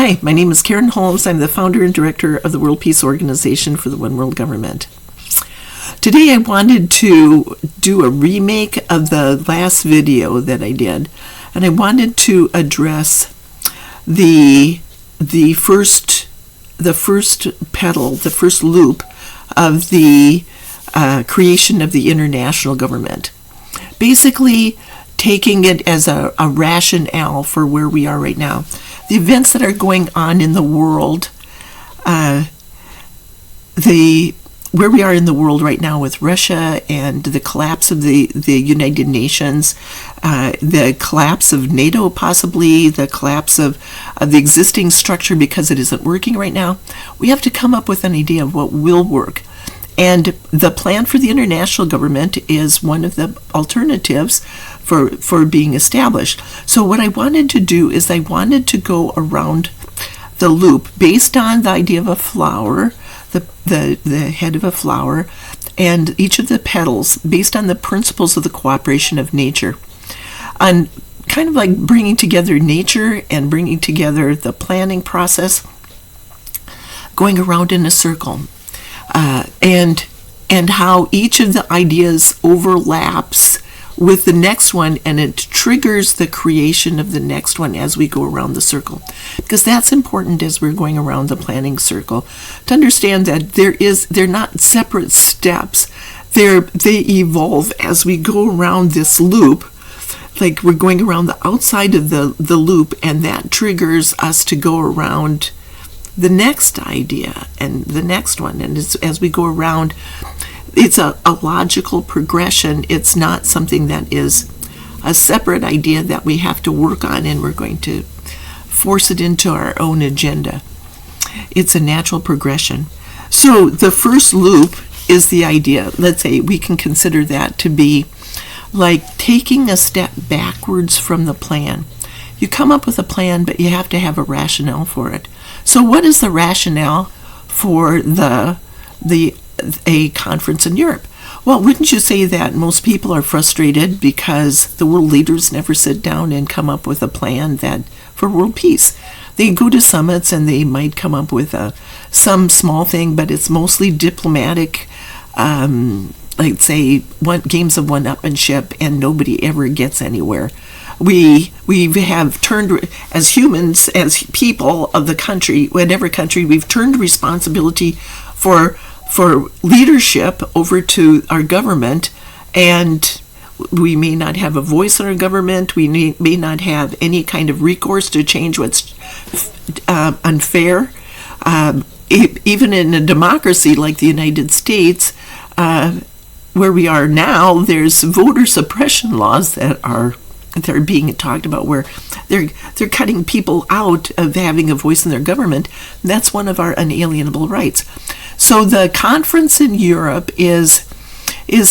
Hi, my name is Karen Holmes. I'm the founder and director of the World Peace Organization for the One World Government. Today I wanted to do a remake of the last video that I did, and I wanted to address the first pedal, the first loop of the creation of the international government. Basically, taking it as a rationale for where we are right now. The events that are going on in the world, where we are in the world right now with Russia and the collapse of the United Nations, the collapse of NATO possibly, the collapse of the existing structure because it isn't working right now, we have to come up with an idea of what will work. And the plan for the international government is one of the alternatives for being established. So what I wanted to do is I wanted to go around the loop based on the idea of a flower, the head of a flower, and each of the petals based on the principles of the cooperation of nature. On kind of like bringing together nature and bringing together the planning process, going around in a circle. And how each of the ideas overlaps with the next one, and it triggers the creation of the next one as we go around the circle. Because that's important as we're going around the planning circle, to understand that they're not separate steps. They evolve as we go around this loop. Like we're going around the outside of the loop, and that triggers us to go around the next idea and the next one. And as we go around, it's a logical progression. It's not something that is a separate idea that we have to work on and we're going to force it into our own agenda. It's a natural progression. So the first loop is the idea. Let's say we can consider that to be like taking a step backwards from the plan. You come up with a plan, but you have to have a rationale for it. So what is the rationale for a conference in Europe? Well, wouldn't you say that most people are frustrated because the world leaders never sit down and come up with a plan for world peace? They go to summits and they might come up with some small thing, but it's mostly diplomatic, like say games of one-upmanship, and nobody ever gets anywhere. We have turned, as humans, as people of the country, whatever country, we've turned responsibility for leadership over to our government, and we may not have a voice in our government. We may not have any kind of recourse to change what's unfair. Even in a democracy like the United States, where we are now, there's voter suppression laws that are being talked about, where they're cutting people out of having a voice in their government. That's one of our unalienable rights. So the conference in Europe is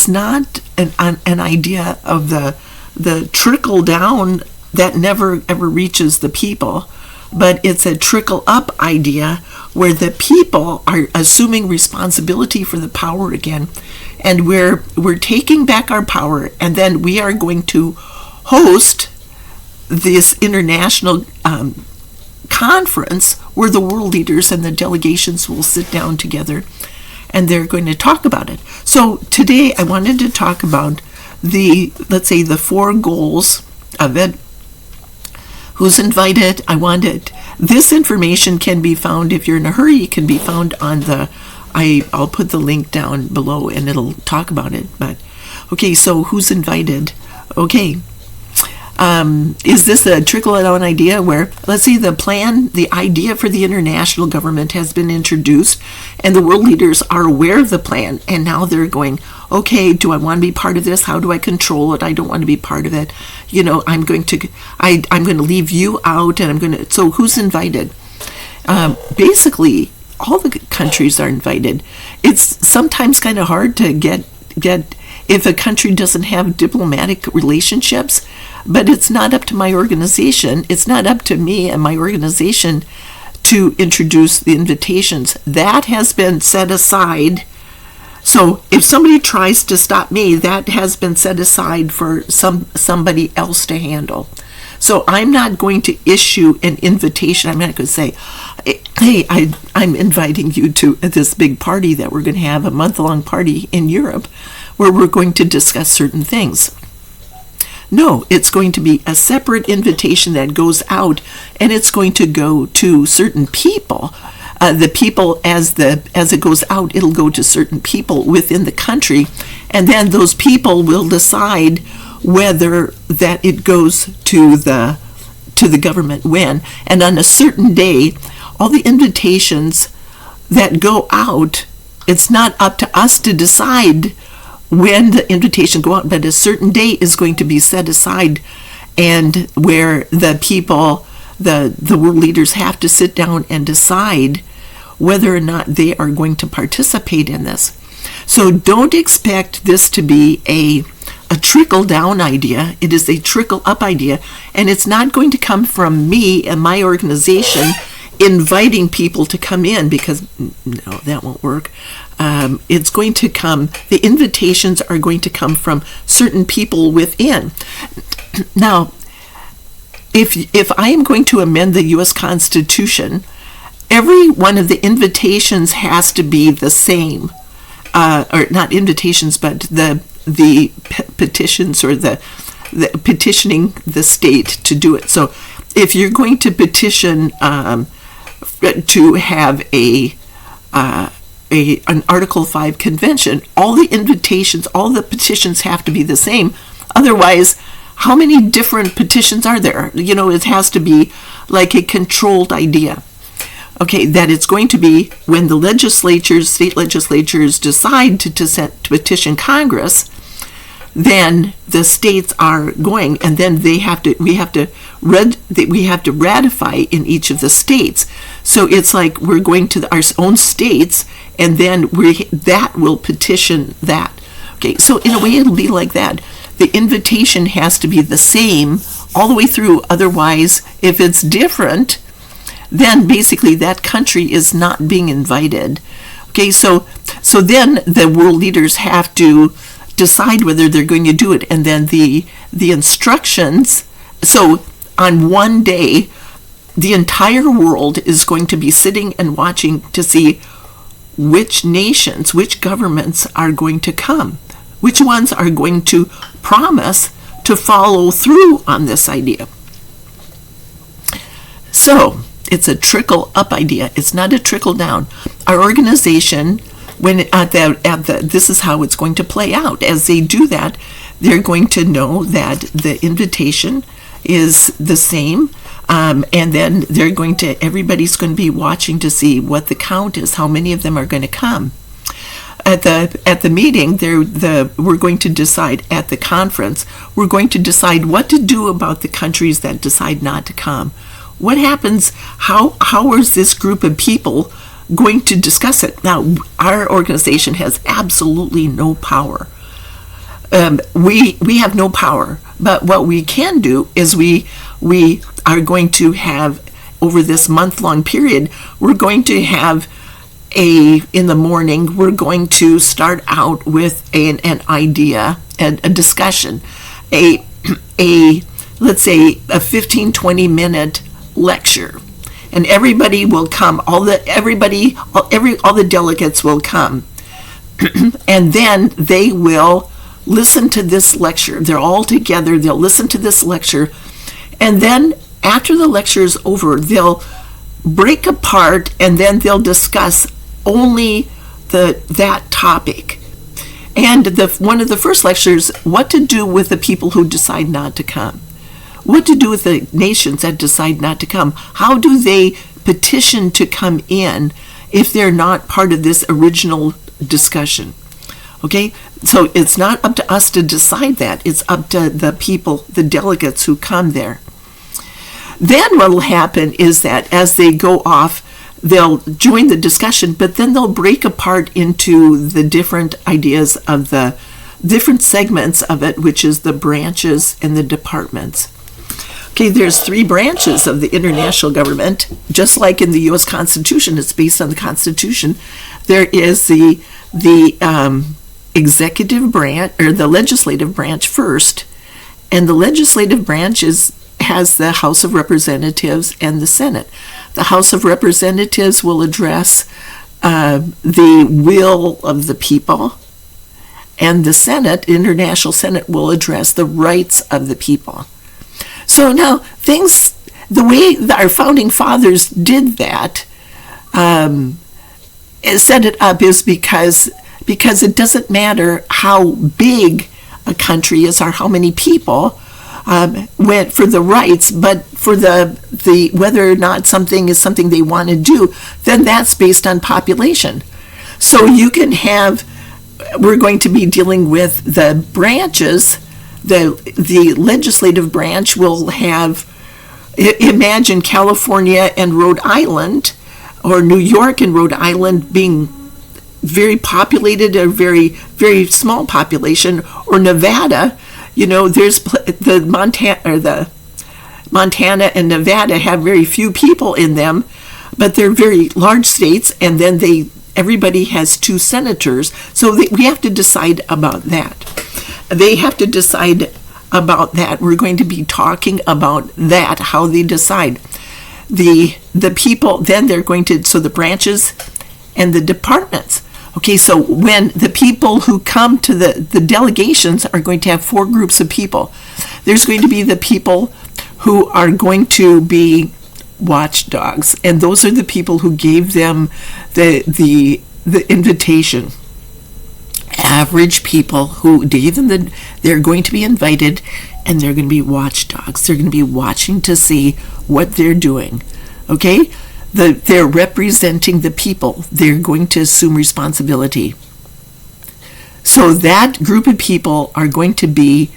not an idea of the trickle down that never ever reaches the people, but it's a trickle up idea where the people are assuming responsibility for the power again, and we're taking back our power, and then we are going to host this international conference where the world leaders and the delegations will sit down together and they're going to talk about it. So today I wanted to talk about let's say the 4 goals of it. Who's invited? This information can be found, if you're in a hurry, it can be found on I'll put the link down below and it'll talk about it. But okay, so who's invited? Okay. Is this a trickle-down idea where, let's say the idea for the international government has been introduced and the world leaders are aware of the plan, and now they're going, okay, do I want to be part of this? How do I control it? I don't want to be part of it. I'm going to leave you out, and so who's invited? Basically, all the countries are invited. It's sometimes kind of hard to get if a country doesn't have diplomatic relationships, but it's not up to my organization. It's not up to me and my organization to introduce the invitations. That has been set aside. So if somebody tries to stop me, that has been set aside for somebody else to handle. So I'm not going to issue an invitation. I'm not going to say, hey, I'm inviting you to this big party that we're going to have, a month-long party in Europe, where we're going to discuss certain things. No, it's going to be a separate invitation that goes out, and it's going to go to certain people. The people, as it goes out, it'll go to certain people within the country, and then those people will decide whether that it goes to the government when. And on a certain day, all the invitations that go out, it's not up to us to decide when the invitation go out, but a certain day is going to be set aside, and where the people, the world leaders, have to sit down and decide whether or not they are going to participate in this. So don't expect this to be a trickle-down idea. It is a trickle-up idea, and it's not going to come from me and my organization inviting people to come in, because no, that won't work. It's going to come, the invitations are going to come from certain people within. Now, if I am going to amend the U.S. Constitution, every one of the invitations has to be the same, or not invitations, but the petitions, or the petitioning the state to do it. So if you're going to petition to have an Article 5 convention, all the invitations, all the petitions have to be the same. Otherwise, how many different petitions are there? It has to be like a controlled idea. Okay, that it's going to be when the state legislatures decide to petition Congress, then the states are going, and then we have to ratify in each of the states. So it's like we're going to our own states, and then that will petition that. Okay, so in a way it'll be like that. The invitation has to be the same all the way through. Otherwise, if it's different, then basically that country is not being invited. Okay, so then the world leaders have to decide whether they're going to do it, and then the instructions. So on one day, the entire world is going to be sitting and watching to see which nations, which governments are going to come, which ones are going to promise to follow through on this idea. So it's a trickle-up idea. It's not a trickle-down. Our organization, when this is how it's going to play out. As they do that, they're going to know that the invitation is the same, and then everybody's going to be watching to see what the count is, how many of them are going to come. At the meeting, we're going to decide, at the conference, we're going to decide what to do about the countries that decide not to come. What happens? How is this group of people going to discuss it? Now, our organization has absolutely no power. We have no power, but what we can do is we are going to have, over this month-long period, we're going to have in the morning, we're going to start out with an idea, a discussion, let's say a 15-20 minute lecture, and everybody will come. All the delegates will come, and then they will listen to this lecture. They're all together. They'll listen to this lecture, and then after the lecture is over, they'll break apart, and then they'll discuss only that topic. And one of the first lectures, what to do with the people who decide not to come. What to do with the nations that decide not to come? How do they petition to come in if they're not part of this original discussion? Okay, so it's not up to us to decide that. It's up to the people, the delegates who come there. Then what will happen is that as they go off, they'll join the discussion, but then they'll break apart into the different ideas of the different segments of it, which is the branches and the departments. Okay, there's 3 branches of the international government. Just like in the U.S. Constitution, it's based on the Constitution. There is the executive branch, or the legislative branch first, and the legislative branch is has the House of Representatives and the Senate. The House of Representatives will address the will of the people, and the Senate, International Senate, will address the rights of the people. So now things, the way our founding fathers did that, set it up is because it doesn't matter how big a country is or how many people went for the rights, but for the whether or not something is something they want to do, then that's based on population. So you can have, we're going to be dealing with the branches. The legislative branch will have, imagine California and Rhode Island, or New York and Rhode Island being very populated, or very, very small population, or Nevada. There's the Montana and Nevada have very few people in them, but they're very large states, and then everybody has 2 senators. So we have to decide about that. They have to decide about that. We're going to be talking about that, how they decide. The people, then they're going to, so the branches and the departments. Okay, so when the people who come to the delegations are going to have 4 groups of people. There's going to be the people who are going to be watchdogs, and those are the people who gave them the invitation. Average people who gave them they're going to be invited, and they're going to be watchdogs. They're going to be watching to see what they're doing. Okay? They're representing the people. They're going to assume responsibility. So that group of people are going to be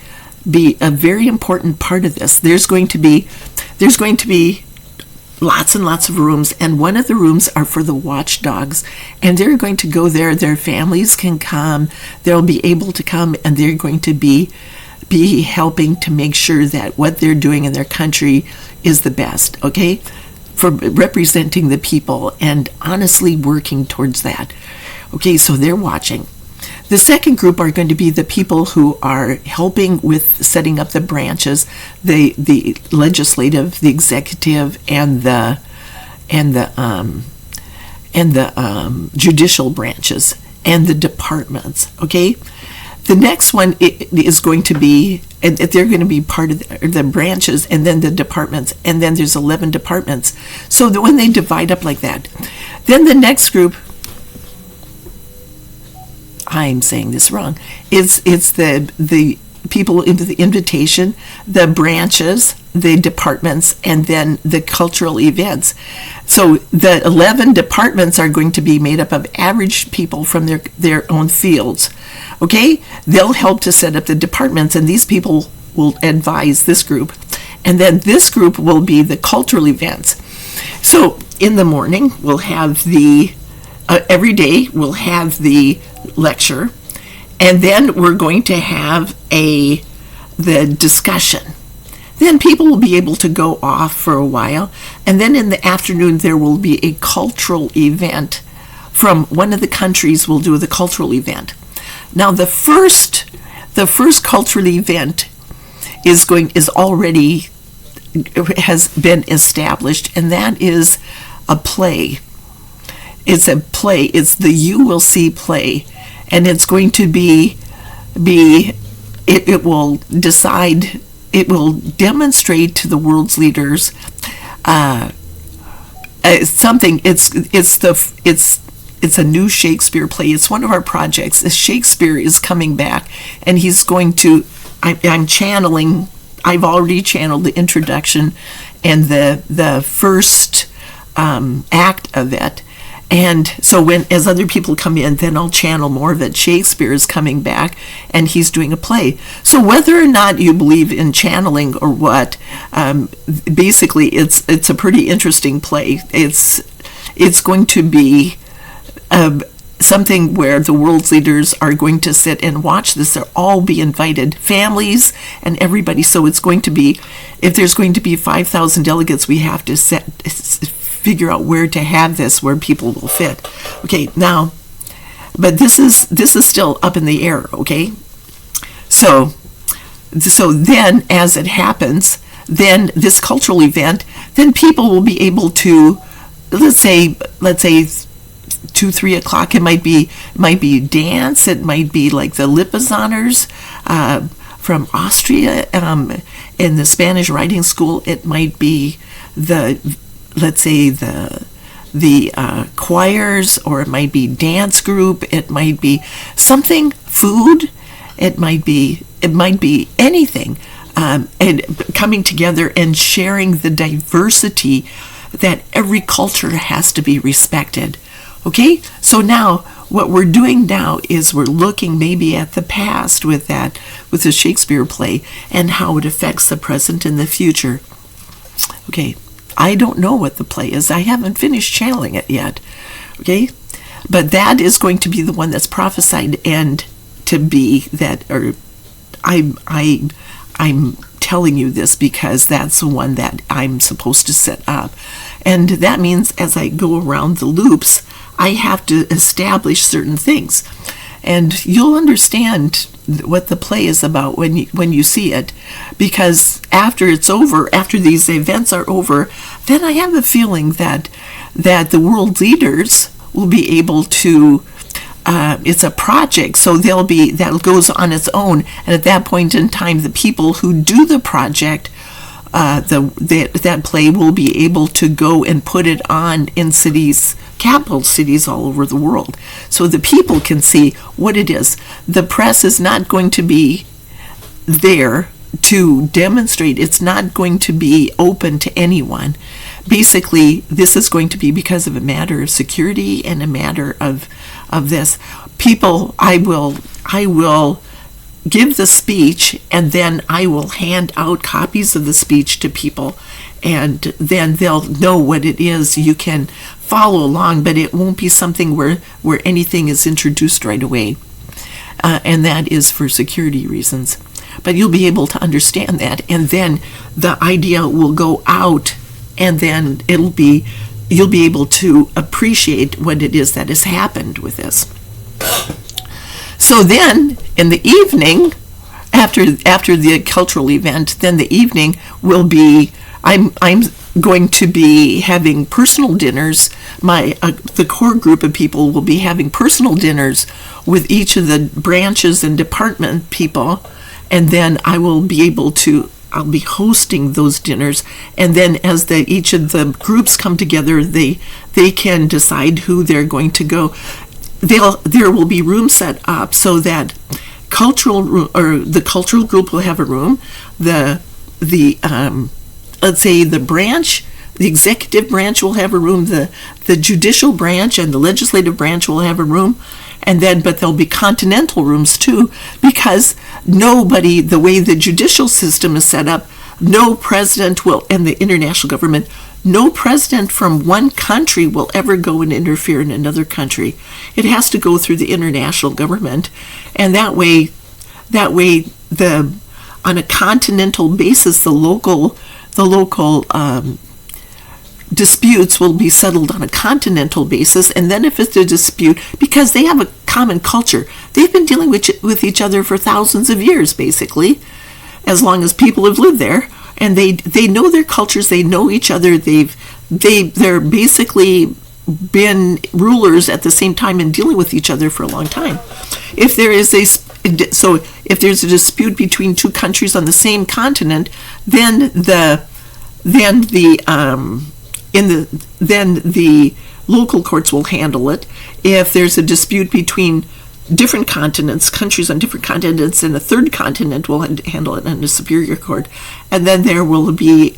a very important part of this. There's going to be lots and lots of rooms, and one of the rooms are for the watchdogs, and they're going to go there. Their families can come. They'll be able to come, and they're going to be helping to make sure that what they're doing in their country is the best. Okay? For representing the people and honestly working towards that. Okay, so they're watching. The second group are going to be the people who are helping with setting up the branches, the legislative, the executive, and the judicial branches, and the departments. Okay, the next one is going to be, and they're going to be part of the branches, and then the departments, and then there's 11 departments. So that when they divide up like that, then the next group, I'm saying this wrong, it's the people into the invitation, the branches, the departments, and then the cultural events. So the 11 departments are going to be made up of average people from their own fields. Okay? They'll help to set up the departments, and these people will advise this group. And then this group will be the cultural events. So in the morning, we'll have every day we'll have the lecture, and then we're going to have the discussion. Then people will be able to go off for a while, and then in the afternoon there will be a cultural event from one of the countries. Will do the cultural event. Now the first cultural event has been established, and that is a play. It's a play. It's the You Will See play, and it's going to be it will decide. It will demonstrate to the world's leaders something. It's a new Shakespeare play. It's one of our projects. Shakespeare is coming back, and he's going to. I'm channeling. I've already channeled the introduction and the first act of it. And so as other people come in, then I'll channel more of it. Shakespeare is coming back, and he's doing a play. So whether or not you believe in channeling or what, basically it's a pretty interesting play. It's going to be something where the world's leaders are going to sit and watch this. They'll all be invited, families and everybody. So it's going to be, if there's going to be 5,000 delegates, we have to figure out where to have this, where people will fit. Okay, now, but this is still up in the air. Okay, so then as it happens, then this cultural event, then people will be able to, let's say 2-3 o'clock. It might be dance. It might be like the Lippizaners from Austria in the Spanish writing school. It might be the choirs, or it might be dance group. It might be something, food. It might be anything, and coming together and sharing the diversity that every culture has to be respected. Okay, so now what we're doing now is we're looking maybe at the past with the Shakespeare play and how it affects the present and the future. Okay, I don't know what the play is. I haven't finished channeling it yet. Okay, but that is going to be the one that's prophesied and to be that, or I'm telling you this because that's the one that I'm supposed to set up. And that means as I go around the loops, I have to establish certain things. And you'll understand what the play is about when you see it, because after it's over, after these events are over, then I have a feeling that the world leaders will be able to, it's a project, so that goes on its own, and at that point in time, the people who do the project, that play will be able to go and put it on in cities, capital cities all over the world, so the people can see what it is. The press is not going to be there to demonstrate. It's not going to be open to anyone. Basically, this is going to be because of a matter of security and a matter of this. People, I will give the speech, and then I will hand out copies of the speech to people, and then they'll know what it is. You can follow along, but it won't be something where anything is introduced right away, and that is for security reasons. But you'll be able to understand that, and then the idea will go out, and then you'll be able to appreciate what it is that has happened with this. So then, in the evening, after the cultural event, then the evening will be, I'm going to be having personal dinners. The core group of people will be having personal dinners with each of the branches and department people, and then I'll be hosting those dinners, and then as each of the groups come together, they can decide who they're going to go. There will be rooms set up so that the cultural group will have a room. Let's say the branch, the executive branch will have a room. The judicial branch and the legislative branch will have a room, but there'll be continental rooms too, because the way the judicial system is set up, no president will, and the international government, no president from one country will ever go and interfere in another country. It has to go through the international government, and that way, on a continental basis, the local disputes will be settled on a continental basis. And then if it's a dispute, because they have a common culture, they've been dealing with each other for thousands of years, basically, as long as people have lived there. And they know their cultures, they know each other, they're basically been rulers at the same time and dealing with each other for a long time. If there's a dispute between two countries on the same continent, then the local courts will handle it. If there's a dispute between different continents, countries on different continents, and a third continent will handle it in a superior court. And then there will be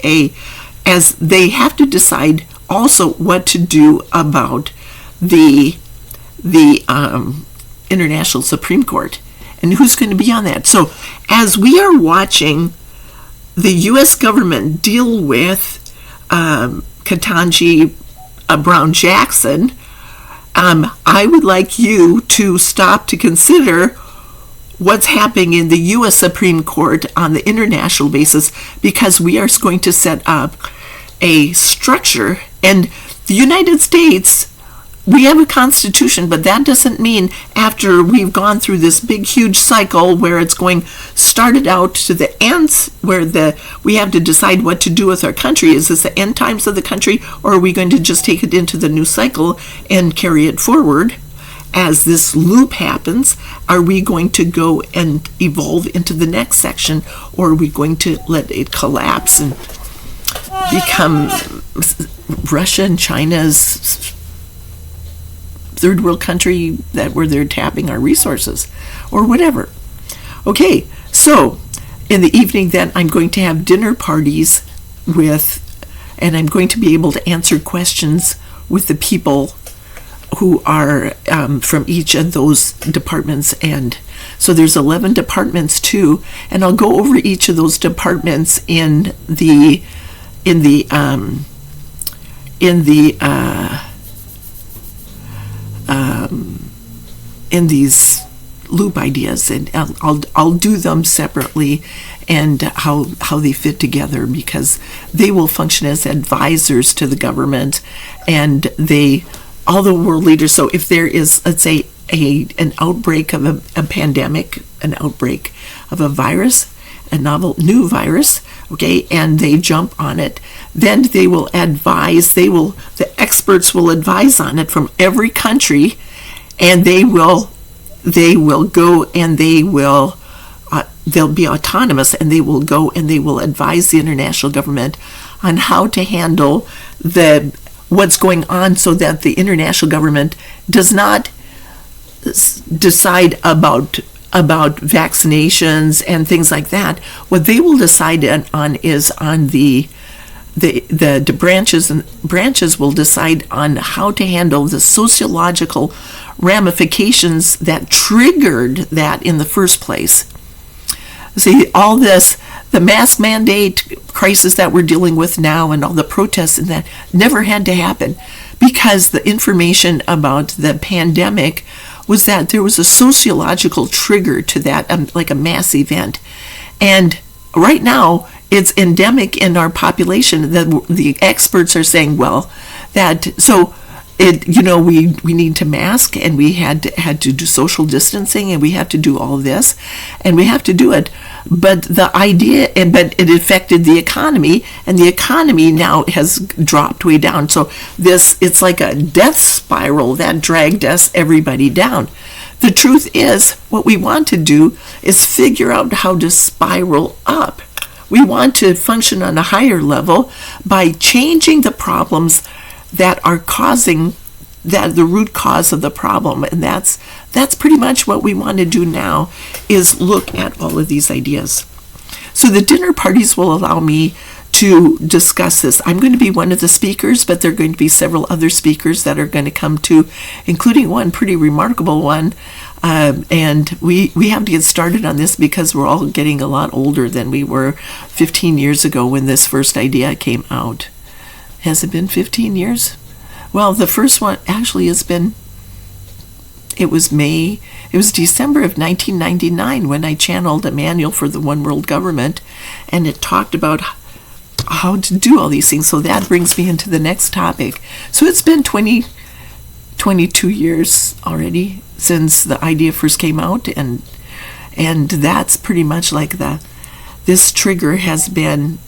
as they have to decide also what to do about the International Supreme Court and who's going to be on that. So as we are watching the U.S. government deal with Ketanji Brown Jackson, I would like you to stop to consider what's happening in the U.S. Supreme Court on the international basis, because we are going to set up a structure, and the United States we have a constitution, but that doesn't mean after we've gone through this big, huge cycle where it's started out to the ends, where we have to decide what to do with our country. Is this the end times of the country, or are we going to just take it into the new cycle and carry it forward? As this loop happens, are we going to go and evolve into the next section, or are we going to let it collapse and become Russia and China's third world country where they're tapping our resources or whatever? Okay, so in the evening then I'm going to have dinner parties and I'm going to be able to answer questions with the people who are from each of those departments. And so there's 11 departments too, and I'll go over each of those departments in these loop ideas, and I'll do them separately and how they fit together, because they will function as advisors to the government, and all the world leaders. So if there is, let's say, an outbreak of a pandemic, an outbreak of a virus, a novel new virus, okay, and they jump on it, then they will advise, the experts will advise on it from every country, and they will go and they'll be autonomous, and they will go and they will advise the international government on how to handle what's going on, so that the international government does not decide about vaccinations and things like that. What they will decide on is on the branches, and branches will decide on how to handle the sociological ramifications that triggered that in the first place. See, all this, the mask mandate crisis that we're dealing with now, and all the protests and that, never had to happen, because the information about the pandemic was that there was a sociological trigger to that, like a mass event. And right now, it's endemic in our population. The experts are saying, well, we need to mask, and we had to do social distancing, and we have to do all this, and we have to do it. But but it affected the economy, and the economy now has dropped way down. So it's like a death spiral that dragged everybody down. The truth is, what we want to do is figure out how to spiral up. We want to function on a higher level by changing the problems that are causing the root cause of the problem. And that's pretty much what we want to do now, is look at all of these ideas. So the dinner parties will allow me to discuss this. I'm going to be one of the speakers, but there are going to be several other speakers that are going to come too, including one pretty remarkable one. And we have to get started on this, because we're all getting a lot older than we were 15 years ago when this first idea came out. Has it been 15 years? Well, the first one actually it was December of 1999 when I channeled a manual for the One World Government, and it talked about how to do all these things. So that brings me into the next topic. So it's been 22 years already since the idea first came out, and that's pretty much like this trigger has been,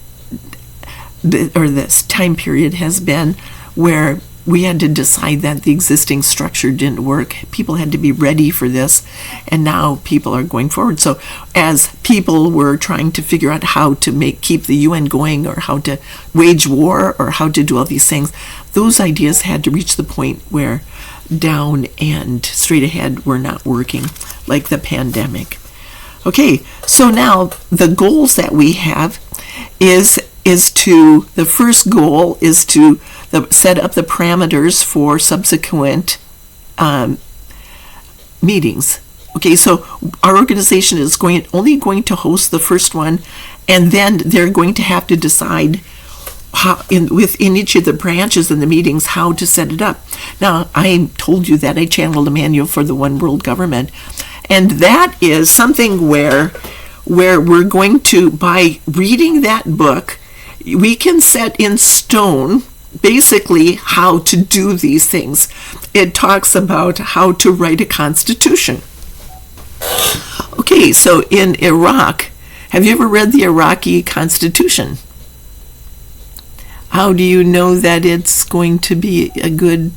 or this time period has been, where we had to decide that the existing structure didn't work. People had to be ready for this, and now people are going forward. So as people were trying to figure out how to keep the UN going, or how to wage war, or how to do all these things, those ideas had to reach the point where down and straight ahead were not working, like the pandemic. Okay, so now the goals that we have the first goal is to set up the parameters for subsequent meetings. Okay, so our organization is only going to host the first one, and then they're going to have to decide within each of the branches in the meetings how to set it up. Now, I told you that I channeled a manual for the One World Government, and that is something where we're going to, by reading that book, we can set in stone basically how to do these things. It talks about how to write a constitution. Okay, so in Iraq, have you ever read the Iraqi Constitution? How do you know that it's going to be a good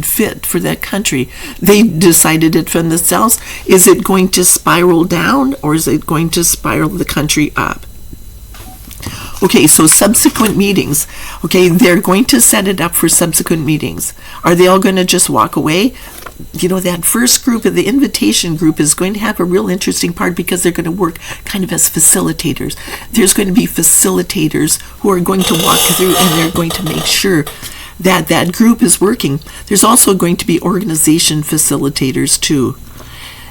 fit for that country? They decided it from themselves. Is it going to spiral down, or is it going to spiral the country up? Okay, so subsequent meetings. Okay, they're going to set it up for subsequent meetings. Are they all going to just walk away? You know, that first group, of the invitation group, is going to have a real interesting part because they're going to work kind of as facilitators. There's going to be facilitators who are going to walk through, and they're going to make sure that that group is working. There's also going to be organization facilitators too.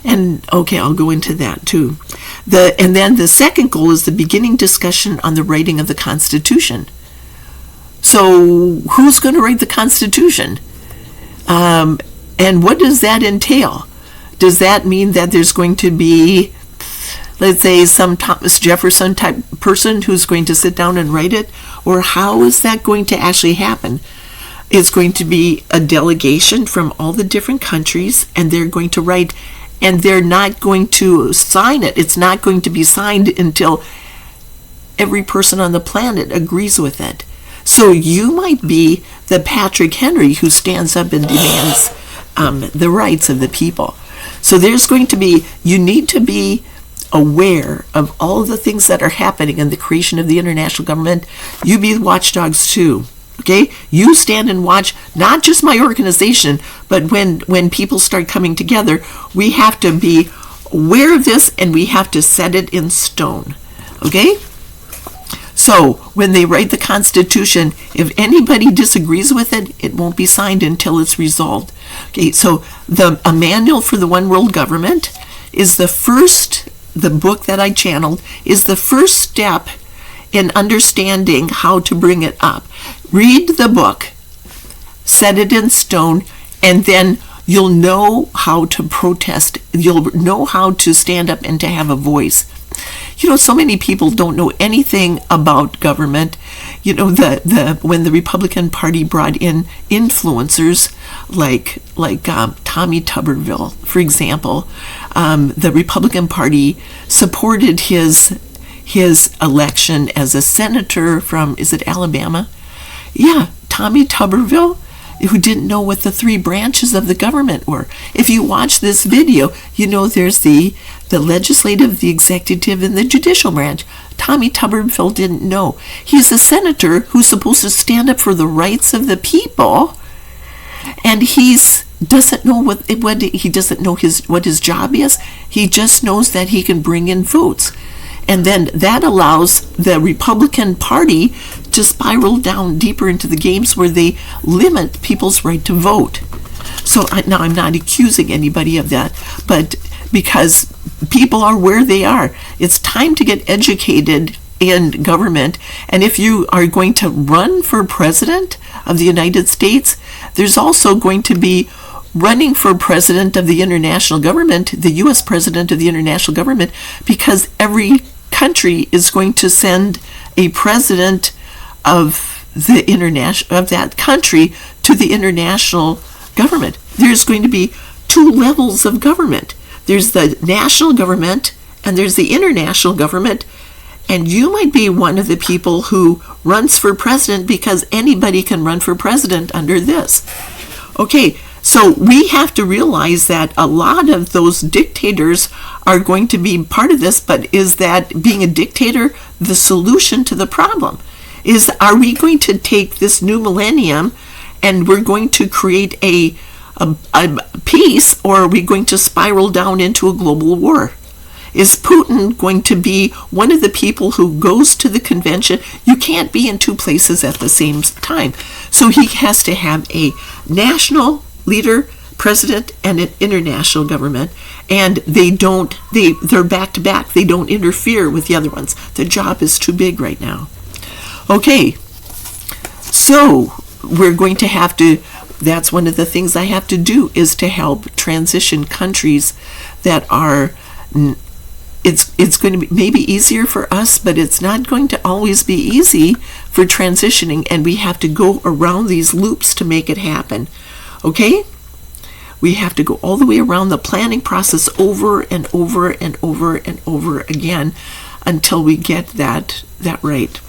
And okay, I'll go into that too. And then the second goal is the beginning discussion on the writing of the Constitution. So who's going to write the Constitution? And what does that entail? Does that mean that there's going to be, let's say, some Thomas Jefferson type person who's going to sit down and write it? Or how is that going to actually happen? It's going to be a delegation from all the different countries, and they're going to write, and they're not going to sign it. It's not going to be signed until every person on the planet agrees with it. So you might be the Patrick Henry who stands up and demands the rights of the people. So there's going to be, you need to be aware of all the things that are happening in the creation of the international government. You be watchdogs too. Okay, you stand and watch not just my organization, but when people start coming together, we have to be aware of this, and we have to set it in stone. Okay, so when they write the Constitution, if anybody disagrees with it, it won't be signed until it's resolved. Okay, so a manual for the one world government is the book that I channeled is the first step in understanding how to bring it up. Read the book, set it in stone, and then you'll know how to protest. You'll know how to stand up and to have a voice. You know, so many people don't know anything about government. You know, when the Republican Party brought in influencers like Tommy Tuberville, for example, the Republican Party supported his election as a senator from, is it Alabama? Yeah, Tommy Tuberville, who didn't know what the three branches of the government were. If you watch this video, you know there's the legislative, the executive, and the judicial branch. Tommy Tuberville didn't know. He's a senator who's supposed to stand up for the rights of the people, and doesn't know what he doesn't know what his job is. He just knows that he can bring in votes. And then that allows the Republican Party to spiral down deeper into the games where they limit people's right to vote. So now I'm not accusing anybody of that, but because people are where they are, it's time to get educated in government. And if you are going to run for president of the United States, there's also going to be running for president of the international government, the U.S. president of the international government, because every country is going to send a president of that country to the international government. There's going to be two levels of government. There's the national government and there's the international government. And you might be one of the people who runs for president, because anybody can run for president under this. Okay, so we have to realize that a lot of those dictators are going to be part of this, but is that being a dictator the solution to the problem? Are we going to take this new millennium and we're going to create a peace, or are we going to spiral down into a global war? Is Putin going to be one of the people who goes to the convention? You can't be in two places at the same time. So he has to have a national leader, president, and an international government. And they're back to back. They don't interfere with the other ones. The job is too big right now. Okay, so we're going to have to, that's one of the things I have to do, is to help transition countries that are it's going to be maybe easier for us, but it's not going to always be easy for transitioning, and we have to go around these loops to make it happen. Okay? We have to go all the way around the planning process over and over and over and over again until we get that right.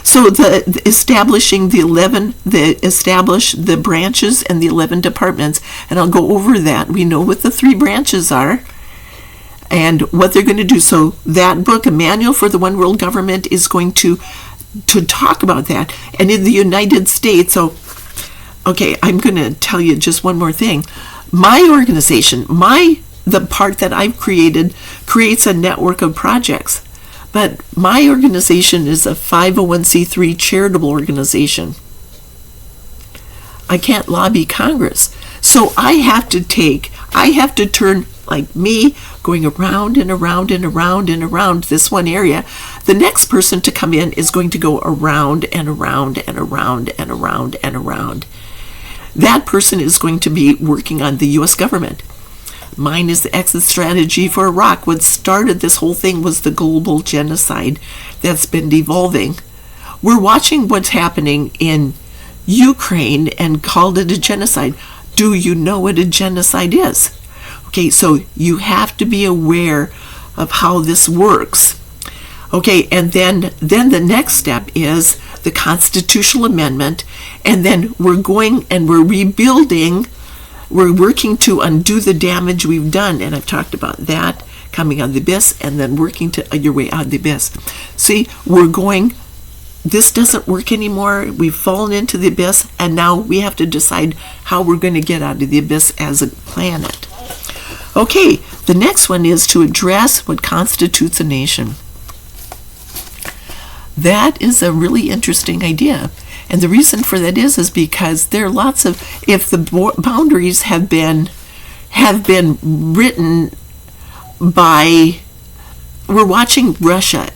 So establish the branches and the 11 departments, and I'll go over that. We know what the 3 branches are and what they're going to do. So that book, A Manual for the One World Government, is going to talk about that. And in the United States, okay, I'm going to tell you just one more thing. My organization, the part that I've created, creates a network of projects. But my organization is a 501c3 charitable organization. I can't lobby Congress. So I have to turn, like me, going around and around and around and around this one area. The next person to come in is going to go around and around and around and around and around. That person is going to be working on the U.S. government. Mine is the exit strategy for Iraq. What started this whole thing was the global genocide that's been devolving. We're watching what's happening in Ukraine and called it a genocide. Do you know what a genocide is? Okay, so you have to be aware of how this works. Okay, and then the next step is the constitutional amendment, and then we're going and we're rebuilding. We're working to undo the damage we've done, and I've talked about that, coming out of the abyss, and then working to your way out of the abyss. See, this doesn't work anymore. We've fallen into the abyss, and now we have to decide how we're going to get out of the abyss as a planet. Okay, the next one is to address what constitutes a nation. That is a really interesting idea. And the reason for that is because there are lots of, if the boundaries have been written by, we're watching Russia,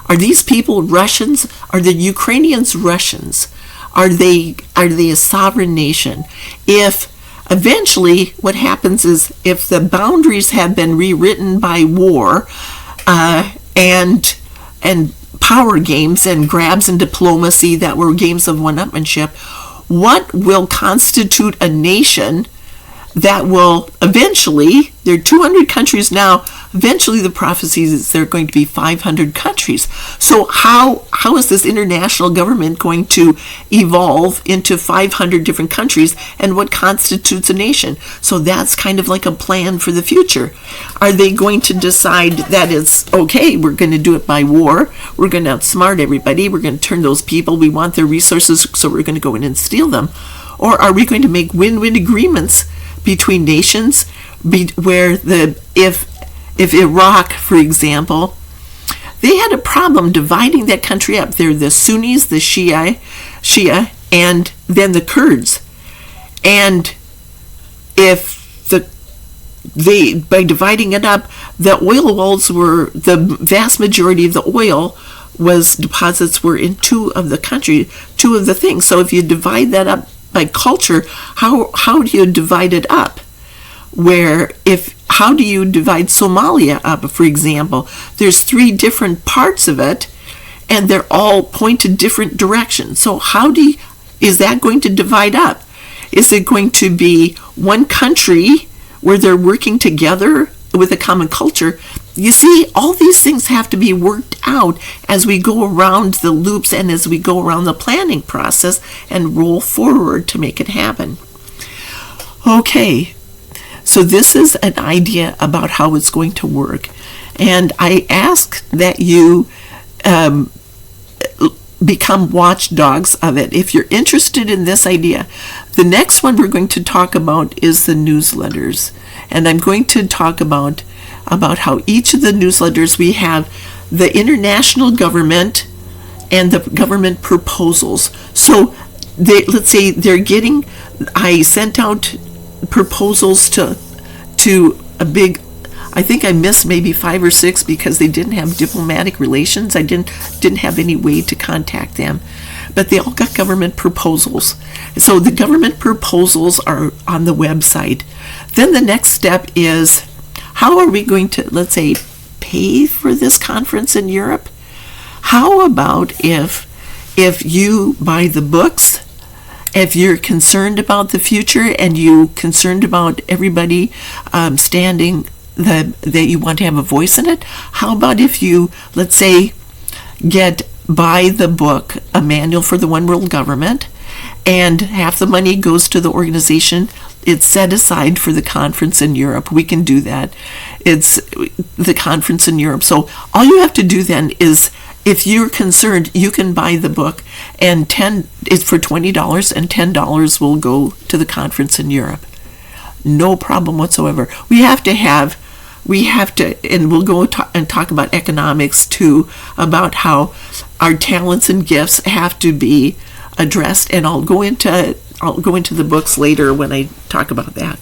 are these people Russians? Are the Ukrainians Russians? Are they a sovereign nation? If eventually what happens is, if the boundaries have been rewritten by war and power games and grabs and diplomacy that were games of one-upmanship, what will constitute a nation that will eventually, there are 200 countries now, eventually the prophecy is there are going to be 500 countries. So how is this international government going to evolve into 500 different countries, and what constitutes a nation? So that's kind of like a plan for the future. Are they going to decide that it's okay, we're going to do it by war, we're going to outsmart everybody, we're going to turn those people, we want their resources, so we're going to go in and steal them? Or are we going to make win-win agreements between nations, where if Iraq, for example, they had a problem dividing that country up. They're the Sunnis, the Shia, and then the Kurds. And by dividing it up, the oil wells the vast majority of the oil deposits were in two of the things. So if you divide that up by culture, how do you divide it up? How do you divide Somalia up, for example? There's 3 different parts of it, and they're all pointed different directions. So is that going to divide up? Is it going to be one country where they're working together with a common culture? You see, all these things have to be worked out as we go around the loops and as we go around the planning process and roll forward to make it happen. Okay, so this is an idea about how it's going to work. And I ask that you become watchdogs of it. If you're interested in this idea, the next one we're going to talk about is the newsletters. And I'm going to talk about how each of the newsletters, we have the international government and the government proposals. So let's say I sent out proposals to a big, I think I missed maybe 5 or 6 because they didn't have diplomatic relations. I didn't have any way to contact them. But they all got government proposals. So the government proposals are on the website. Then the next step is, how are we going to, let's say, pay for this conference in Europe? How about if you buy the books, if you're concerned about the future and you're concerned about everybody standing that you want to have a voice in it, how about if you, let's say, buy the book, A Manual for the One World Government, and half the money goes to the organization. It's set aside for the conference in Europe. We can do that. It's the conference in Europe. So all you have to do then is, if you're concerned, you can buy the book, and it's for $20, and $10 will go to the conference in Europe. No problem whatsoever. We have to, and we'll go and talk about economics too, about how our talents and gifts have to be addressed, and I'll go into the books later when I talk about that.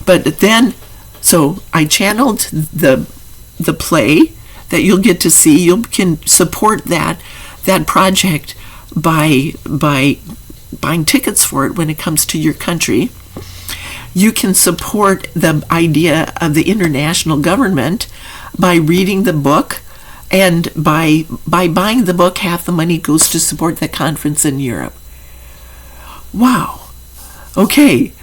But then, so I channeled the play that you'll get to see. You can support that project by buying tickets for it when it comes to your country. You can support the idea of the international government by reading the book, and by buying the book, half the money goes to support the conference in Europe. Wow. Okay.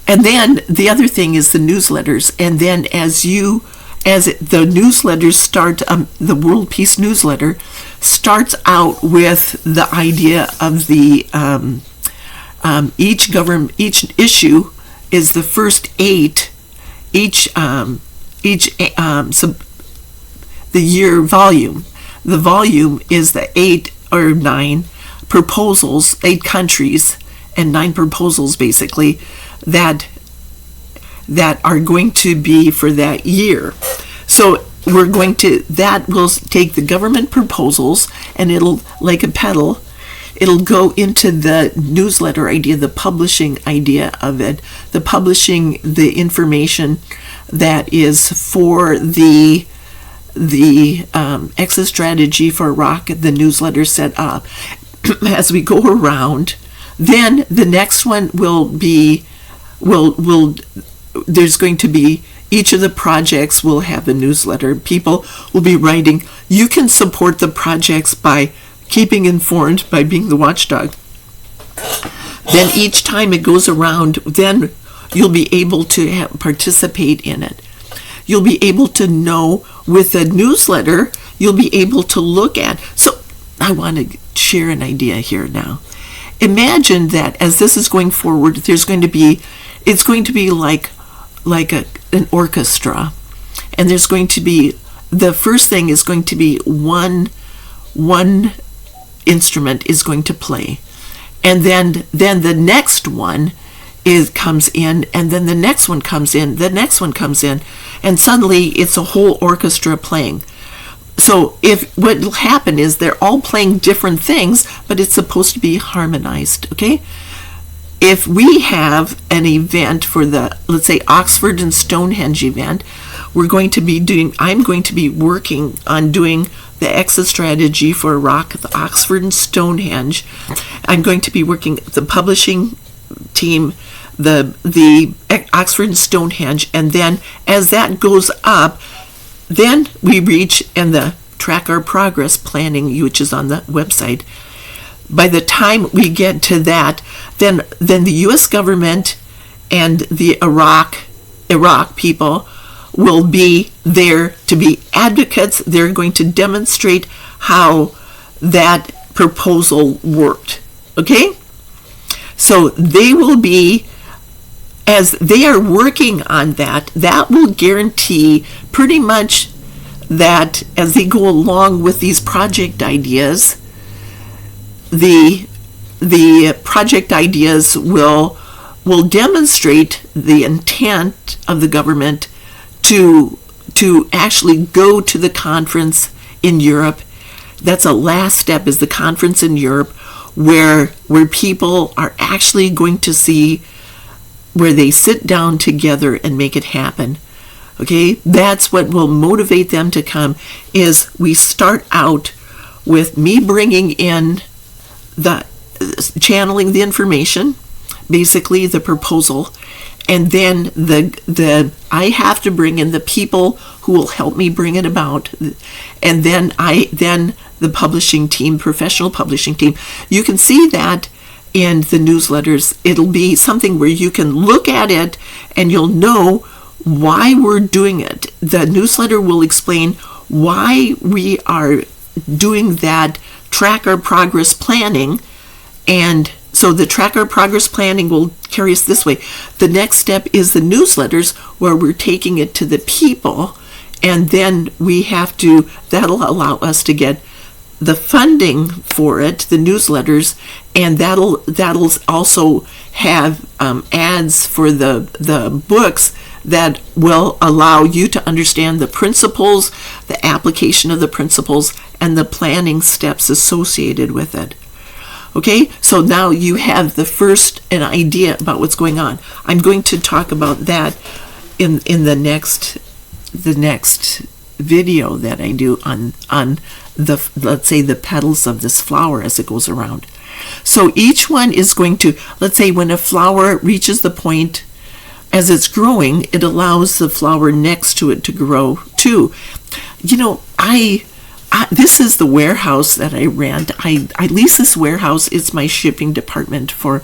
And then the other thing is the newsletters. And then as the newsletters start, the World Peace newsletter starts out with the idea of the each issue is the first 8, the year volume. The volume is the 8 or 9 proposals, 8 countries and 9 proposals basically that are going to be for that year. So that will take the government proposals, and it'll, like a pedal, it'll go into the newsletter idea, the publishing idea of it, the publishing the information that is for the exit strategy for Iraq, the newsletter set up. As we go around, then the next one will be, there's going to be, each of the projects will have a newsletter. People will be writing. You can support the projects by keeping informed, by being the watchdog. Then each time it goes around, then you'll be able to participate in it. You'll be able to know with a newsletter, you'll be able to look at. So I want to share an idea here now. Imagine that as this is going forward, it's going to be like an orchestra, and there's going to be, the first thing is going to be one instrument is going to play, and then the next one comes in, and then the next one comes in, the next one comes in, and suddenly it's a whole orchestra playing. So what will happen is they're all playing different things, but it's supposed to be harmonized, okay? If we have an event for the, let's say, Oxford and Stonehenge event, I'm going to be working on doing the exit strategy for Iraq, the Oxford and Stonehenge. I'm going to be working the publishing team, the Oxford and Stonehenge, and then as that goes up, then we reach and track our progress planning, which is on the website. By the time we get to that, then the U.S. government and the Iraq people will be there to be advocates. They're going to demonstrate how that proposal worked. Okay? So they will be, as they are working on that will guarantee pretty much that as they go along with these project ideas, the project ideas will demonstrate the intent of the government to actually go to the conference in Europe. That's a last step, is the conference in Europe, where people are actually going to see, where they sit down together and make it happen. Okay, that's what will motivate them to come. Is we start out with me bringing in channeling the information, basically the proposal, and then the I have to bring in the people who will help me bring it about, and then the publishing team, professional publishing team. You can see that in the newsletters. It'll be something where you can look at it and you'll know why we're doing it. The newsletter will explain why we are doing that track our progress planning. And so the track our progress planning will carry us this way. The next step is the newsletters, where we're taking it to the people, and then that'll allow us to get the funding for it, the newsletters, and that'll also have ads for the books that will allow you to understand the principles, the application of the principles, and the planning steps associated with it. Okay, so now you have an idea about what's going on. I'm going to talk about that in the next video that I do on let's say the petals of this flower as it goes around. So each one is going to, let's say when a flower reaches the point as it's growing, it allows the flower next to it to grow too. This is the warehouse that I rent. I lease this warehouse. It's my shipping department for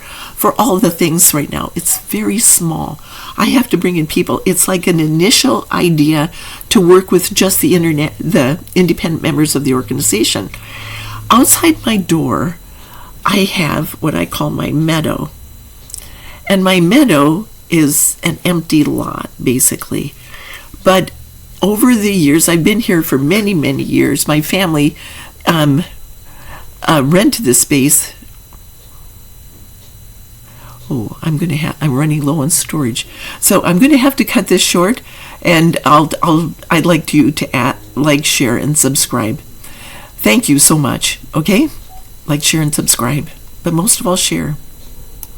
all the things right now. It's very small. I have to bring in people. It's like an initial idea to work with just the independent members of the organization. Outside my door, I have what I call my meadow. And my meadow is an empty lot, basically. But over the years, I've been here for many, many years. My family rented this space. I'm running low on storage, so I'm going to have to cut this short. And I'd like you to like, share, and subscribe. Thank you so much. Okay, like, share, and subscribe, but most of all, share.